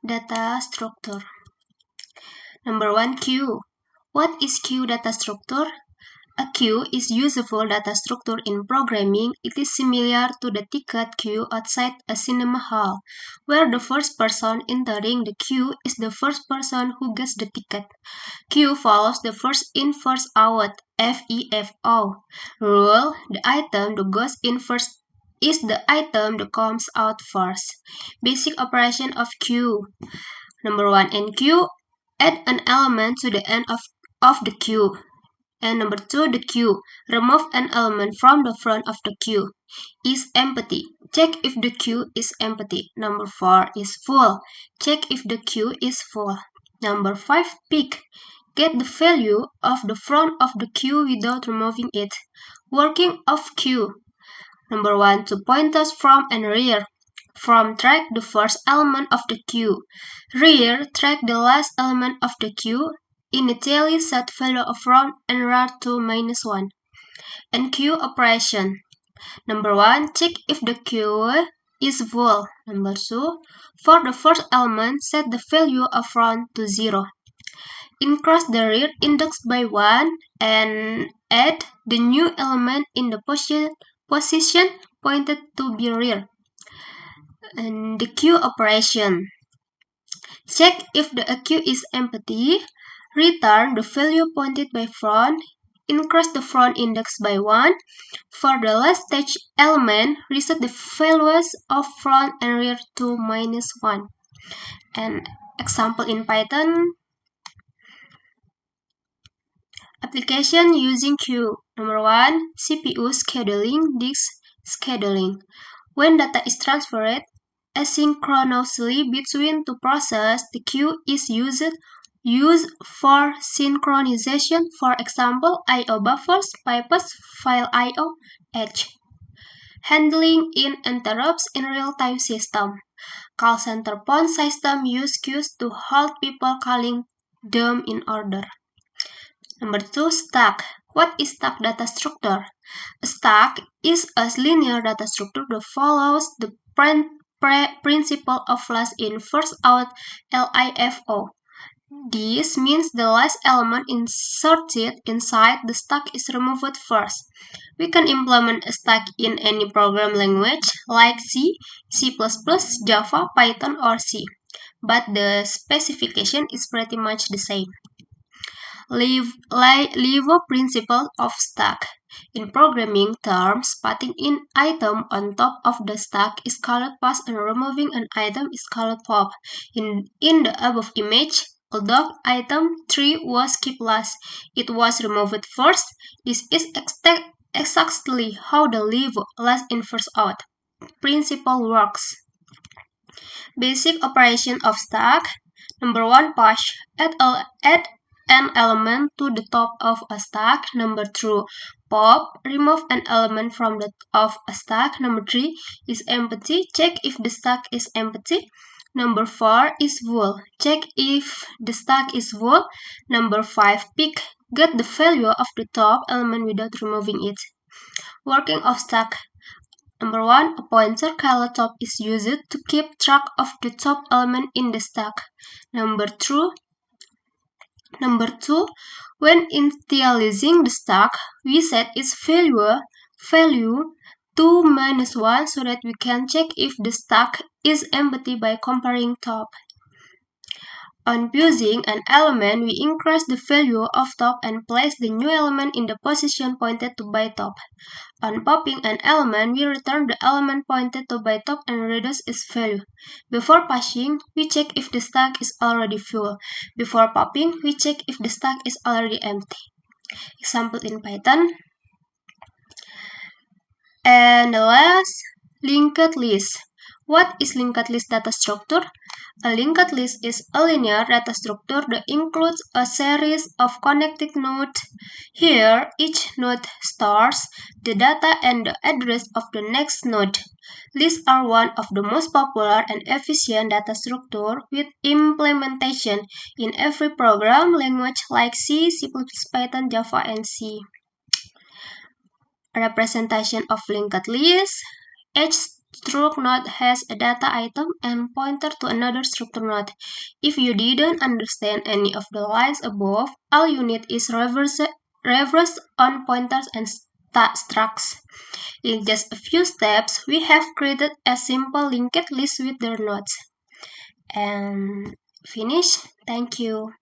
Data structure. Number 1, queue. What is queue data structure? A queue is useful data structure in programming. It is similar to the ticket queue outside a cinema hall, where the first person entering the queue is the first person who gets the ticket. Queue follows the first in first out (FIFO) rule. The item that goes in first is the item that comes out first. Basic operation of queue. Number 1, enqueue. Add an element to the end of the queue. And number 2, the queue. Remove an element from the front of the queue. Is empty. Check if the queue is empty. Number 4 is full. Check if the queue is full. Number 5, pick. Get the value of the front of the queue without removing it. Working of queue. Number 1, to pointers from and rear. From, track the first element of the queue. Rear, track the last element of the queue. Initially set value of front and rear to -1. Enqueue operation. Number 1, check if the queue is full. Number 2, for the first element, set the value of front to 0. Increase the rear index by 1 and add the new element in the position pointed to be rear. And the queue operation. Check if the queue is empty. Return the value pointed by front. Increase the front index by 1. For the last stage element, reset the values of front and rear to -1. An example in Python. Application using queue. Number 1, CPU scheduling, disk scheduling. When data is transferred asynchronously between two processes, the queue is used for synchronization. For example, I/O buffers, pipes, file I/O, edge. Handling in interrupts in real-time system. Call center phone system use queues to hold people calling them in order. Number 2, stack. What is stack data structure? A stack is a linear data structure that follows the principle of last in first out (LIFO). This means the last element inserted inside the stack is removed first. We can implement a stack in any program language like C, C++, Java, Python, or C, but the specification is pretty much the same. LIFO principle of stack. In programming terms, putting an item on top of the stack is called pass and removing an item is called pop. In the above image, although item 3 was kept last, it was removed first. This is exactly how the leave last in first out principle works. Basic operation of stack. Number 1, push. Add an element to the top of a stack. Number 2, pop. Remove an element from the of a stack. Number 3 is empty. Check if the stack is empty. Number 4 is full. Check if the stack is full. Number 5, pick. Get the value of the top element without removing it. Working of stack. Number 1, a pointer called top is used to keep track of the top element in the stack. Number 2, when initializing the stack, we set its value to -1 so that we can check if the stack is empty by comparing top. On fusing an element, we increase the value of top and place the new element in the position pointed to by top. On popping an element, we return the element pointed to by top and reduce its value. Before pushing, we check if the stack is already full. Before popping, we check if the stack is already empty. Example in Python. And the last, linked list. What is linked list data structure? A linked list is a linear data structure that includes a series of connected nodes. Here, each node stores the data and the address of the next node. Lists are one of the most popular and efficient data structure with implementation in every program language like C, C++, Python, Java, and C. Representation of linked list. struct node has a data item and pointer to another structure node. If you didn't understand any of the lines above, all you need is reverse on pointers and structs. In just a few steps, we have created a simple linked list with their nodes. And finish. Thank you.